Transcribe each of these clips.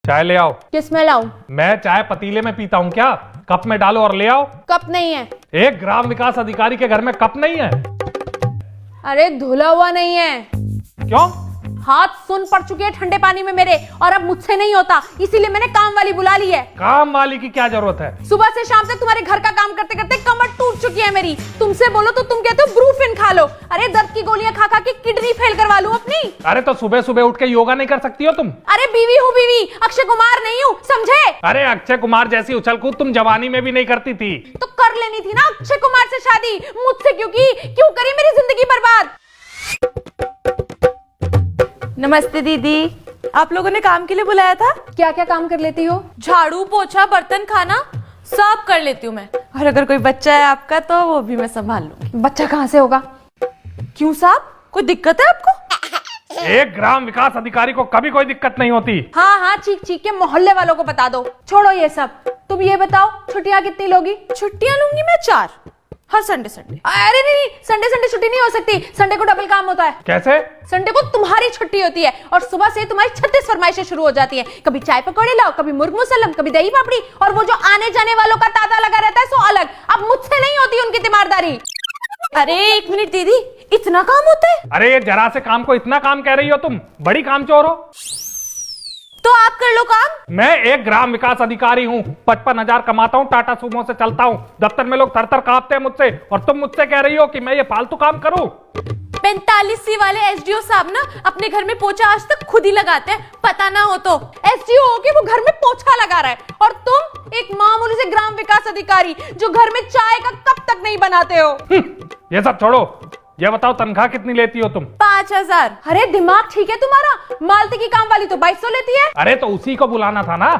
चाय ले आओ। किस में लाऊं? मैं चाय पतीले में पीता हूँ क्या? कप में डालो और ले आओ। कप नहीं है। एक ग्राम विकास अधिकारी के घर में कप नहीं है? अरे धुला हुआ नहीं है। क्यों? हाथ सुन पड़ चुके हैं ठंडे पानी में मेरे, और अब मुझसे नहीं होता, इसीलिए मैंने काम वाली बुला ली है। काम वाली की क्या जरूरत है? सुबह से शाम तक तुम्हारे घर का काम करते करते कमर टूट चुकी है मेरी। तुमसे बोलो तो तुम कहते हो ब्रूफिन खा लो। अरे दर्द की गोलियां खा खा के किडनी फेल करवा लूं अपनी। अरे तो सुबह सुबह उठ के योगा नहीं कर सकती हो तुम? अरे बीवी हूँ बीवी, अक्षय कुमार नहीं हूँ, समझे? अरे अक्षय कुमार जैसी उछल कूद तुम जवानी में भी नहीं करती थी। तो कर लेनी थी ना अक्षय कुमार से शादी, मुझसे क्यों की? क्यों करी मेरी जिंदगी बर्बाद? नमस्ते दीदी, आप लोगों ने काम के लिए बुलाया था? क्या क्या काम कर लेती हो? झाड़ू पोछा बर्तन खाना सब कर लेती हूँ मैं, और अगर कोई बच्चा है आपका तो वो भी मैं संभाल लूंगी। बच्चा कहाँ से होगा? क्यों साहब, कोई दिक्कत है आपको? एक ग्राम विकास अधिकारी को कभी कोई दिक्कत नहीं होती। हाँ हाँ, चीख चीख के मोहल्ले वालों को बता दो। छोड़ो ये सब, तुम ये बताओ छुट्टियां कितनी लोगी? छुट्टियां लूंगी मैं 4, हर संडे संडे। अरे नहीं, संडे संडे छुट्टी नहीं हो सकती, संडे को डबल काम होता है। कैसे? संडे को तुम्हारी छुट्टी होती है और सुबह से तुम्हारी 36 फरमाइशें शुरू हो जाती हैं। कभी चाय पकौड़े लाओ, कभी मुर्ग मुसल्लम, कभी दही पापड़ी, और वो जो आने जाने वालों का तांता लगा रहता है सो अलग। अब मुझसे नहीं होती उनकी तीमारदारी। अरे 1 मिनट दीदी, इतना काम होता है? अरे ये जरा से काम को इतना काम कह रही हो तुम? बड़ी कामचोर हो। तो आप कर लो काम। मैं एक ग्राम विकास अधिकारी हूँ, 55,000 कमाता हूँ, टाटा सुमो से चलता हूँ। दफ्तर में लोग थर-थर कांपते हैं मुझसे, और तुम मुझसे कह रही हो कि मैं ये फालतू काम करूँ? 45C वाले एसडीओ साहब ना अपने घर में पोछा आज तक खुद ही लगाते हैं, पता ना हो तो। एसडीओ हो के वो घर में पोछा लगा रहा है, और तुम एक मामूली से ग्राम विकास अधिकारी जो घर में चाय का कप तक नहीं बनाते हो। ये सब छोड़ो, ये बताओ तनख्वाह कितनी लेती हो तुम? 5,000। अरे दिमाग ठीक है तुम्हारा? मालती की काम वाली तो 2200 लेती है। अरे तो उसी को बुलाना था ना।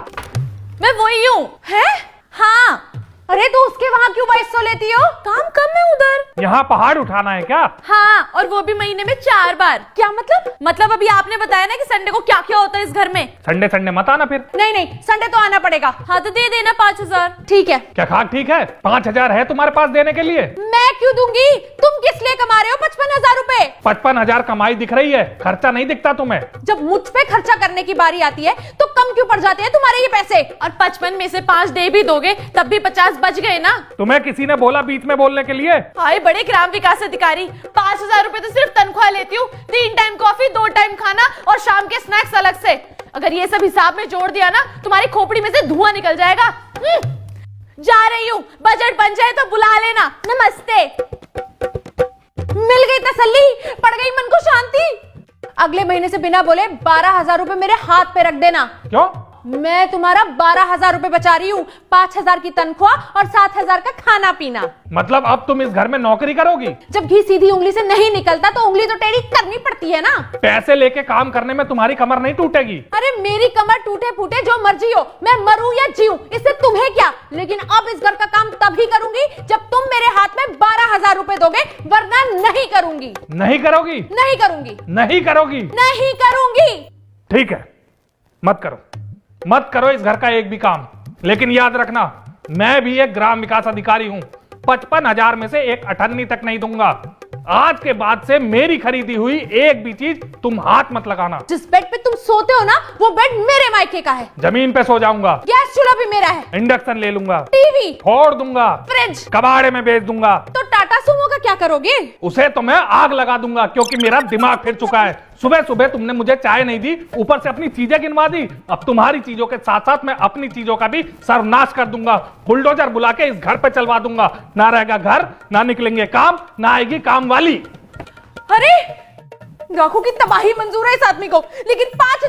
मैं वही हूँ। है? हाँ। अरे तो उसके वहां क्यों 2200 लेती हो? काम कम है उधर। यहाँ पहाड़ उठाना है क्या? हाँ, और वो भी महीने में 4 बार। क्या मतलब? मतलब अभी आपने बताया ना कि संडे को क्या क्या होता है इस घर में। संडे संडे मत आना फिर। नहीं नहीं, संडे तो आना पड़ेगा। हाँ तो दे देना 5,000। ठीक है। क्या खाक ठीक है? 5,000 है तुम्हारे पास देने के लिए? मैं क्यों दूंगी? तुम किस लिए कमा रहे हो 55,000 रुपए? 55,000 कमाई दिख रही है, खर्चा नहीं दिखता तुम्हें। जब मुझ पे खर्चा करने की बारी आती है तो कम क्यों पड़ जाते हैं तुम्हारे ये पैसे? और 55 में से 5 दे भी दोगे तब भी 50 बच गए ना। तुम्हें किसी ने बोला बीच में बोलने के लिए? हाय बड़े ग्राम विकास अधिकारी, 5,000 रुपए तो सिर्फ तनख्वाह लेती हूँ, 3 टाइम कॉफी, 2 टाइम खाना और शाम के स्नैक्स अलग से। अगर ये सब हिसाब में जोड़ दिया ना, तुम्हारी खोपड़ी में से धुआं निकल जाएगा। जा रही हूँ, बजट बन जाए तो बुला लेना। नमस्ते। मिल गई तसल्ली, पड़ गई मन को शांति। अगले महीने से बिना बोले 12,000 रुपए मेरे हाथ पे रख देना। क्यों? मैं तुम्हारा 12,000 रुपए बचा रही हूँ, 5,000 की तनख्वाह और 7,000 का खाना पीना। मतलब अब तुम इस घर में नौकरी करोगी? जब घी सीधी उंगली से नहीं निकलता तो उंगली तो टेढ़ी करनी पड़ती है ना। पैसे लेके काम करने में तुम्हारी कमर नहीं टूटेगी? अरे मेरी कमर टूटे फूटे जो मर्जी हो, मैं मरूं या जीऊं, इससे तुम्हें क्या? लेकिन अब इस घर का काम तभी करूंगी जब तुम मेरे हाथ में 12,000 रुपए दोगे, वरना नहीं करूंगी। नहीं करोगी? नहीं करूंगी। नहीं करोगी? नहीं करूंगी। ठीक है, मत करो, मत करो इस घर का एक भी काम। लेकिन याद रखना, मैं भी एक ग्राम विकास अधिकारी हूं। 55,000 में से एक अठन्नी तक नहीं दूंगा। आज के बाद से मेरी खरीदी हुई एक भी चीज तुम हाथ मत लगाना। जिस बेड पे तुम सोते हो ना, वो बेड मेरे मायके का है। जमीन पे सो जाऊंगा। गैस चूल्हा भी मेरा है। इंडक्शन ले लूंगा। टीवी फोड़ दूंगा। फ्रिज कबाड़े में बेच दूंगा। तो टाटा सुमो का क्या करोगे? उसे तो मैं आग लगा दूंगा, क्योंकि मेरा दिमाग फिर चुका है। सुबह सुबह तुमने मुझे चाय नहीं दी, ऊपर से अपनी चीजें गिनवा दी। अब तुम्हारी चीजों के साथ साथ मैं अपनी चीजों का भी सर्वनाश कर दूंगा। बुलडोजर बुला के इस घर पे चलवा दूंगा। ना रहेगा घर, ना निकलेंगे काम, ना आएगी काम वाली। अरे लाखों की तबाही मंजूर है इस आदमी को, लेकिन 5